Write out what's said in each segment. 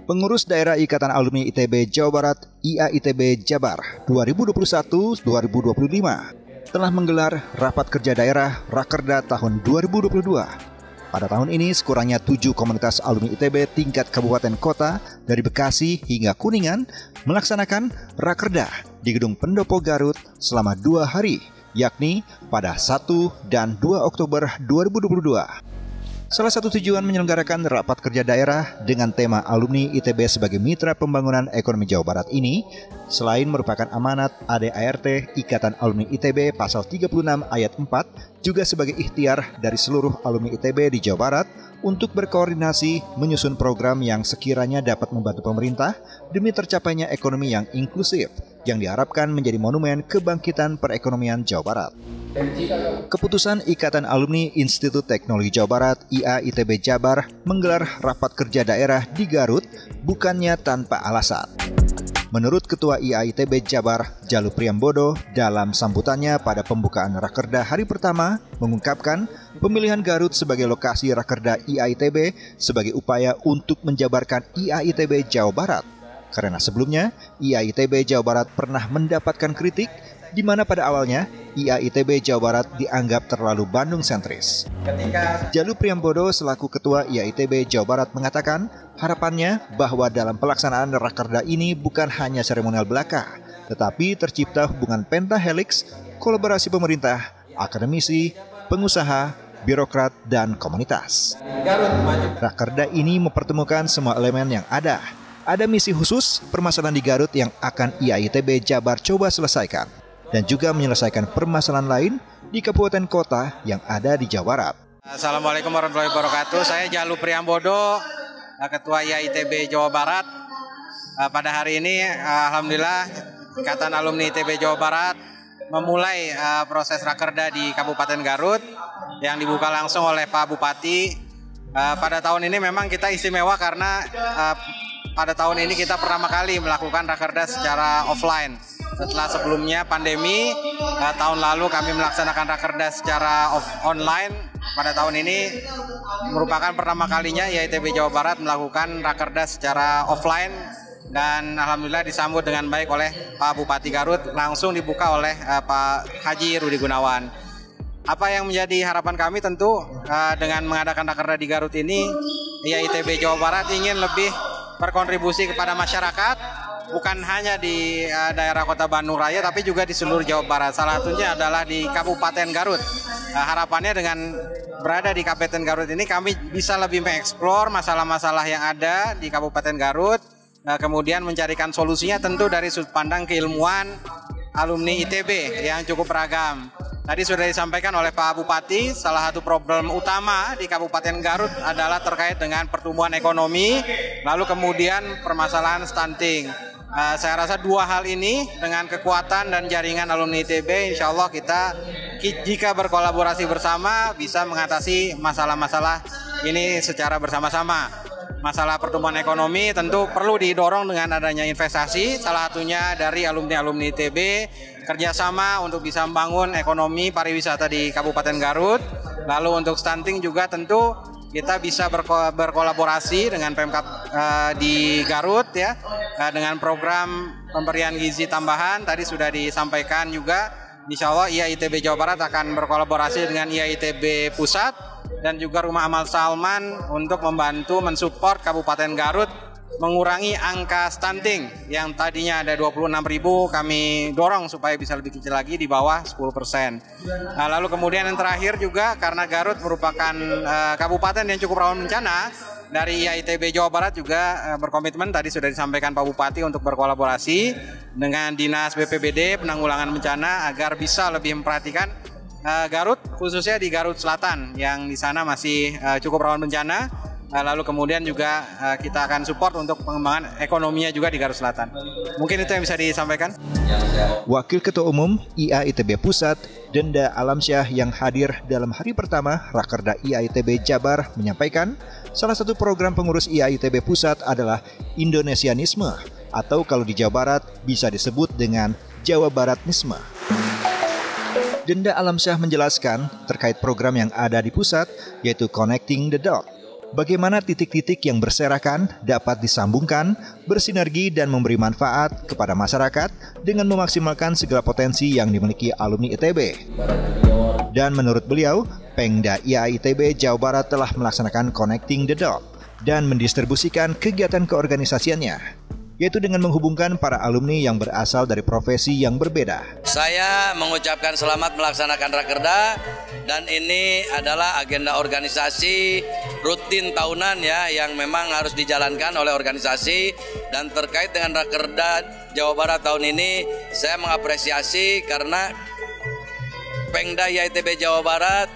Pengurus Daerah Ikatan Alumni ITB Jawa Barat (IAITB) Jabar 2021-2025 telah menggelar Rapat Kerja Daerah Rakerda tahun 2022. Pada tahun ini sekurangnya 7 komunitas alumni ITB tingkat kabupaten kota dari Bekasi hingga Kuningan melaksanakan Rakerda di Gedung Pendopo Garut selama 2 hari, yakni pada 1 dan 2 Oktober 2022. Salah satu tujuan menyelenggarakan rapat kerja daerah dengan tema alumni ITB sebagai mitra pembangunan ekonomi Jawa Barat ini, selain merupakan amanat ADART Ikatan Alumni ITB pasal 36 ayat 4, juga sebagai ikhtiar dari seluruh alumni ITB di Jawa Barat untuk berkoordinasi menyusun program yang sekiranya dapat membantu pemerintah demi tercapainya ekonomi yang inklusif, yang diharapkan menjadi monumen kebangkitan perekonomian Jawa Barat. Keputusan Ikatan Alumni Institut Teknologi Jawa Barat (IAITB) Jabar menggelar rapat kerja daerah di Garut bukannya tanpa alasan. Menurut Ketua IAITB Jabar, Jalu Priambodo, dalam sambutannya pada pembukaan Rakerda hari pertama, mengungkapkan pemilihan Garut sebagai lokasi Rakerda IAITB sebagai upaya untuk menjabarkan IAITB Jawa Barat. Karena sebelumnya, IAITB Jawa Barat pernah mendapatkan kritik di mana pada awalnya IAITB Jawa Barat dianggap terlalu Bandung sentris. Jalu Priambodo selaku Ketua IAITB Jawa Barat mengatakan harapannya bahwa dalam pelaksanaan Rakerda ini bukan hanya seremonial belaka, tetapi tercipta hubungan pentahelix, kolaborasi pemerintah, akademisi, pengusaha, birokrat, dan komunitas. Rakerda ini mempertemukan semua elemen yang ada. Ada misi khusus permasalahan di Garut yang akan IAITB Jabar coba selesaikan, dan juga menyelesaikan permasalahan lain di kabupaten kota yang ada di Jawa Barat. Assalamualaikum warahmatullahi wabarakatuh. Saya Jalu Priambodo, Ketua IAITB Jawa Barat. Pada hari ini, alhamdulillah, Ikatan Alumni ITB Jawa Barat memulai proses Rakerda di Kabupaten Garut yang dibuka langsung oleh Pak Bupati. Pada tahun ini memang kita istimewa karena pada tahun ini kita pertama kali melakukan Rakerda secara offline. Setelah sebelumnya pandemi, tahun lalu kami melaksanakan Rakerda secara online. Pada tahun ini merupakan pertama kalinya IAITB Jawa Barat melakukan Rakerda secara offline dan alhamdulillah disambut dengan baik oleh Pak Bupati Garut, langsung dibuka oleh Pak Haji Rudi Gunawan. Apa yang menjadi harapan kami tentu dengan mengadakan Rakerda di Garut ini, IAITB Jawa Barat ingin lebih berkontribusi kepada masyarakat, bukan hanya di daerah Kota Bandung Raya, tapi juga di seluruh Jawa Barat. Salah satunya adalah di Kabupaten Garut. Harapannya dengan berada di Kabupaten Garut ini, kami bisa lebih mengeksplor masalah-masalah yang ada di Kabupaten Garut, kemudian mencarikan solusinya tentu dari sudut pandang keilmuan alumni ITB yang cukup beragam. Tadi sudah disampaikan oleh Pak Bupati, salah satu problem utama di Kabupaten Garut adalah terkait dengan pertumbuhan ekonomi, lalu kemudian permasalahan stunting. Saya rasa dua hal ini dengan kekuatan dan jaringan alumni ITB, insya Allah kita jika berkolaborasi bersama bisa mengatasi masalah-masalah ini secara bersama-sama. Masalah pertumbuhan ekonomi tentu perlu didorong dengan adanya investasi, salah satunya dari alumni-alumni ITB, kerjasama untuk bisa membangun ekonomi pariwisata di Kabupaten Garut. Lalu untuk stunting juga tentu kita bisa berkolaborasi dengan Pemkab di Garut ya, dengan program pemberian gizi tambahan. Tadi sudah disampaikan juga, insya Allah IAITB Jawa Barat akan berkolaborasi dengan IAITB Pusat dan juga Rumah Amal Salman untuk membantu mensupport Kabupaten Garut mengurangi angka stunting yang tadinya ada 26.000, kami dorong supaya bisa lebih kecil lagi di bawah 10%. Nah, lalu kemudian yang terakhir juga karena Garut merupakan kabupaten yang cukup rawan bencana, dari IAITB Jawa Barat juga berkomitmen, tadi sudah disampaikan Pak Bupati, untuk berkolaborasi dengan Dinas BPBD Penanggulangan Bencana agar bisa lebih memperhatikan Garut, khususnya di Garut Selatan yang di sana masih cukup rawan bencana. Lalu kemudian juga kita akan support untuk pengembangan ekonominya juga di Garut Selatan. Mungkin itu yang bisa disampaikan. Wakil Ketua Umum IAITB Pusat, Denda Alamsyah, yang hadir dalam hari pertama Rakerda IAITB Jabar menyampaikan salah satu program pengurus IAITB Pusat adalah Indonesianisme, atau kalau di Jawa Barat bisa disebut dengan Jawa Baratisme. Denda Alamsyah menjelaskan terkait program yang ada di pusat, yaitu Connecting the Dot. Bagaimana titik-titik yang berserakan dapat disambungkan, bersinergi dan memberi manfaat kepada masyarakat dengan memaksimalkan segala potensi yang dimiliki alumni ITB. Dan menurut beliau, Pengda IA ITB Jawa Barat telah melaksanakan Connecting the Dot dan mendistribusikan kegiatan keorganisasiannya, yaitu dengan menghubungkan para alumni yang berasal dari profesi yang berbeda. Saya mengucapkan selamat melaksanakan Rakerda, dan ini adalah agenda organisasi rutin tahunan ya yang memang harus dijalankan oleh organisasi. Dan terkait dengan Rakerda Jawa Barat tahun ini, saya mengapresiasi karena Pengda IA ITB Jawa Barat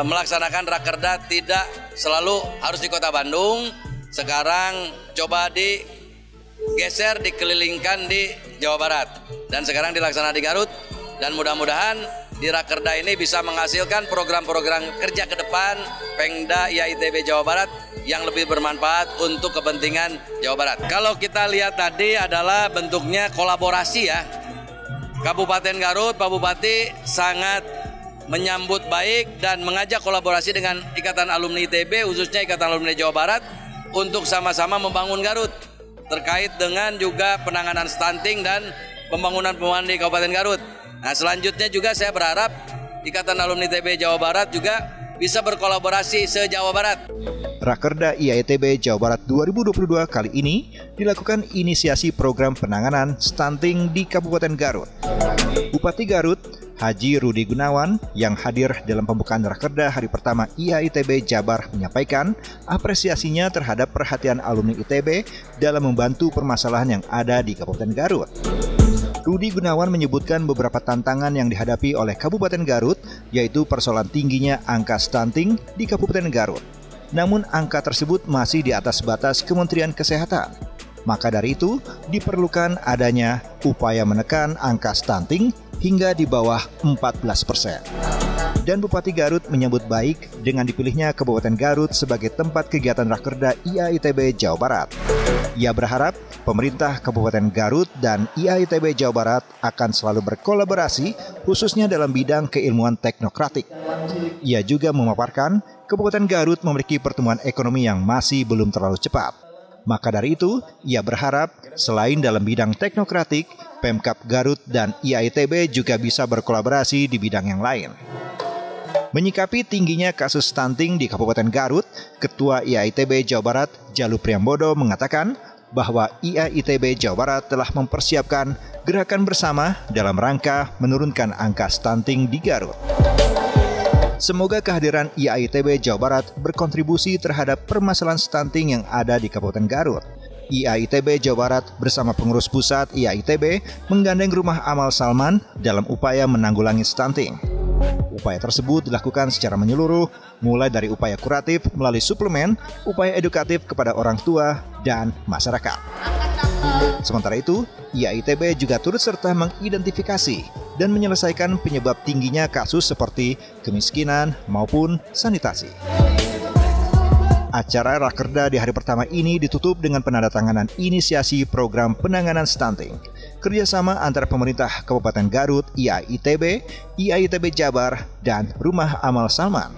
melaksanakan Rakerda tidak selalu harus di Kota Bandung. Sekarang coba digeser, dikelilingkan di Jawa Barat, dan sekarang dilaksanakan di Garut. Dan mudah-mudahan di Rakerda ini bisa menghasilkan program-program kerja ke depan Pengda IA ITB Jawa Barat yang lebih bermanfaat untuk kepentingan Jawa Barat. Kalau kita lihat tadi adalah bentuknya kolaborasi ya. Kabupaten Garut, Pak Bupati sangat menyambut baik dan mengajak kolaborasi dengan Ikatan Alumni ITB, khususnya Ikatan Alumni Jawa Barat, untuk sama-sama membangun Garut terkait dengan juga penanganan stunting dan pembangunan di Kabupaten Garut. Nah, selanjutnya juga saya berharap Ikatan Alumni ITB Jawa Barat juga bisa berkolaborasi se-Jawa Barat. Rakerda IA ITB Jawa Barat 2022 kali ini dilakukan inisiasi program penanganan stunting di Kabupaten Garut. Bupati Garut, Haji Rudi Gunawan, yang hadir dalam pembukaan Rakerda hari pertama IA ITB Jabar menyampaikan apresiasinya terhadap perhatian alumni ITB dalam membantu permasalahan yang ada di Kabupaten Garut. Rudi Gunawan menyebutkan beberapa tantangan yang dihadapi oleh Kabupaten Garut, yaitu persoalan tingginya angka stunting di Kabupaten Garut. Namun angka tersebut masih di atas batas Kementerian Kesehatan. Maka dari itu, diperlukan adanya upaya menekan angka stunting hingga di bawah 14%. Dan Bupati Garut menyambut baik dengan dipilihnya Kabupaten Garut sebagai tempat kegiatan Rakerda IA ITB Jawa Barat. Ia berharap pemerintah Kabupaten Garut dan IA ITB Jawa Barat akan selalu berkolaborasi khususnya dalam bidang keilmuan teknokratik. Ia juga memaparkan Kabupaten Garut memiliki pertumbuhan ekonomi yang masih belum terlalu cepat. Maka dari itu, ia berharap selain dalam bidang teknokratik, Pemkab Garut dan IA ITB juga bisa berkolaborasi di bidang yang lain. Menyikapi tingginya kasus stunting di Kabupaten Garut, Ketua IA ITB Jawa Barat, Jalu Priambodo, mengatakan bahwa IA ITB Jawa Barat telah mempersiapkan gerakan bersama dalam rangka menurunkan angka stunting di Garut. Semoga kehadiran IA ITB Jawa Barat berkontribusi terhadap permasalahan stunting yang ada di Kabupaten Garut. IA ITB Jawa Barat bersama pengurus pusat IA ITB menggandeng Rumah Amal Salman dalam upaya menanggulangi stunting. Upaya tersebut dilakukan secara menyeluruh, mulai dari upaya kuratif melalui suplemen, upaya edukatif kepada orang tua dan masyarakat. Sementara itu, IA ITB juga turut serta mengidentifikasi dan menyelesaikan penyebab tingginya kasus seperti kemiskinan maupun sanitasi. Acara Rakerda di hari pertama ini ditutup dengan penandatanganan inisiasi program penanganan stunting, kerjasama antara pemerintah Kabupaten Garut, IA ITB Jabar, dan Rumah Amal Salman.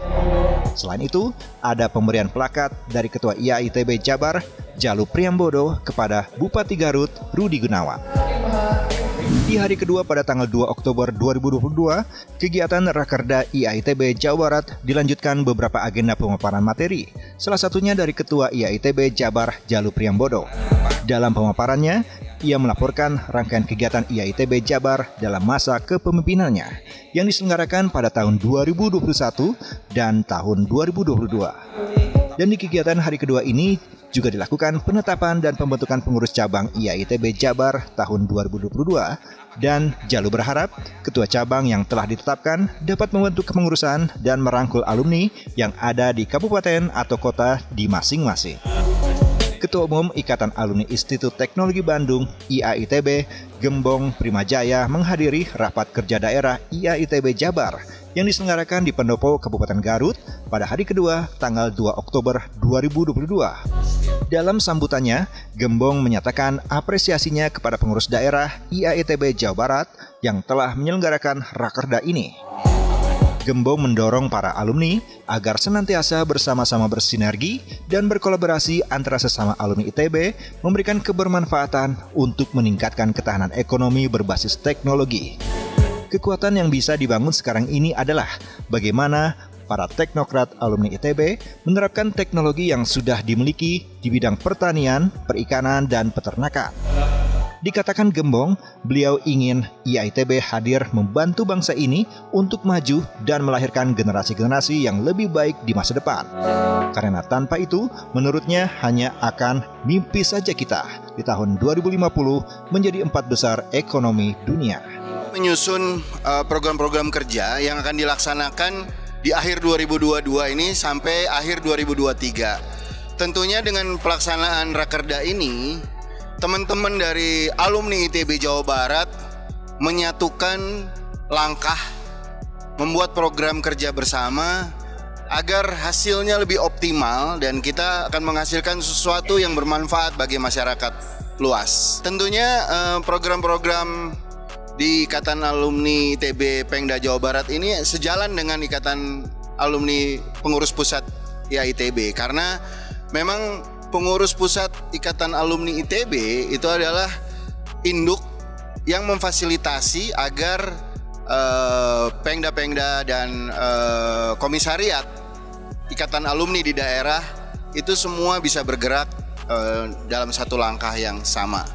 Selain itu, ada pemberian plakat dari Ketua IA ITB Jabar, Jalu Priambodo, kepada Bupati Garut, Rudi Gunawan. Di hari kedua pada tanggal 2 Oktober 2022, kegiatan Rakerda IA ITB Jawa Barat dilanjutkan beberapa agenda pemaparan materi, salah satunya dari Ketua IA ITB Jabar, Jalu Priambodo. Dalam pemaparannya, ia melaporkan rangkaian kegiatan IA ITB Jabar dalam masa kepemimpinannya yang diselenggarakan pada tahun 2021 dan tahun 2022. Dan di kegiatan hari kedua ini juga dilakukan penetapan dan pembentukan pengurus cabang IA ITB Jabar tahun 2022, dan Jalu berharap ketua cabang yang telah ditetapkan dapat membentuk kepengurusan dan merangkul alumni yang ada di kabupaten atau kota di masing-masing. Ketua Umum Ikatan Alumni Institut Teknologi Bandung IA ITB, Gembong Primajaya, menghadiri rapat kerja daerah IA ITB Jabar yang diselenggarakan di Pendopo, Kabupaten Garut pada hari kedua tanggal 2 Oktober 2022. Dalam sambutannya, Gembong menyatakan apresiasinya kepada pengurus daerah IA ITB Jawa Barat yang telah menyelenggarakan Rakerda ini. Gembong mendorong para alumni agar senantiasa bersama-sama bersinergi dan berkolaborasi antara sesama alumni ITB memberikan kebermanfaatan untuk meningkatkan ketahanan ekonomi berbasis teknologi. Kekuatan yang bisa dibangun sekarang ini adalah bagaimana para teknokrat alumni ITB menerapkan teknologi yang sudah dimiliki di bidang pertanian, perikanan, dan peternakan. Dikatakan Gembong, beliau ingin IAITB hadir membantu bangsa ini untuk maju dan melahirkan generasi-generasi yang lebih baik di masa depan. Karena tanpa itu, menurutnya hanya akan mimpi saja kita di tahun 2050 menjadi 4 besar ekonomi dunia. Menyusun program-program kerja yang akan dilaksanakan di akhir 2022 ini sampai akhir 2023. Tentunya dengan pelaksanaan Rakerda ini, teman-teman dari alumni ITB Jawa Barat menyatukan langkah membuat program kerja bersama agar hasilnya lebih optimal dan kita akan menghasilkan sesuatu yang bermanfaat bagi masyarakat luas. Tentunya program-program di Ikatan Alumni ITB Pengda Jawa Barat ini sejalan dengan Ikatan Alumni Pengurus Pusat IAITB, karena memang Pengurus Pusat Ikatan Alumni ITB itu adalah induk yang memfasilitasi agar pengda-pengda dan komisariat Ikatan Alumni di daerah itu semua bisa bergerak dalam satu langkah yang sama.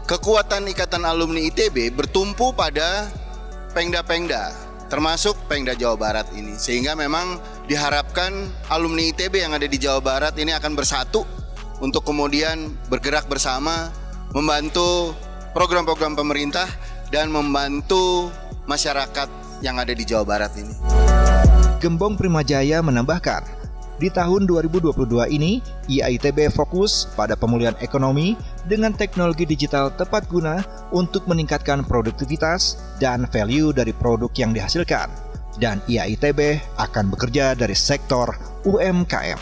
Kekuatan Ikatan Alumni ITB bertumpu pada pengda-pengda, termasuk Pengda Jawa Barat ini, sehingga memang diharapkan alumni ITB yang ada di Jawa Barat ini akan bersatu untuk kemudian bergerak bersama membantu program-program pemerintah dan membantu masyarakat yang ada di Jawa Barat ini. Gembong Primajaya menambahkan, di tahun 2022 ini, IAITB fokus pada pemulihan ekonomi dengan teknologi digital tepat guna untuk meningkatkan produktivitas dan value dari produk yang dihasilkan. Dan IAITB akan bekerja dari sektor UMKM.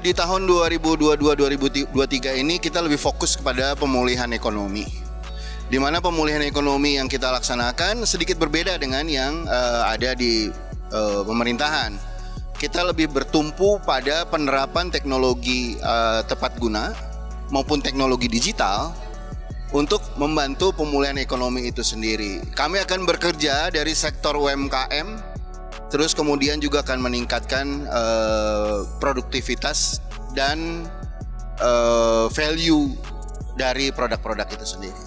Di tahun 2022-2023 ini kita lebih fokus kepada pemulihan ekonomi, di mana pemulihan ekonomi yang kita laksanakan sedikit berbeda dengan yang ada di pemerintahan. Kita lebih bertumpu pada penerapan teknologi tepat guna maupun teknologi digital untuk membantu pemulihan ekonomi itu sendiri. Kami akan bekerja dari sektor UMKM, terus kemudian juga akan meningkatkan produktivitas dan value dari produk-produk itu sendiri.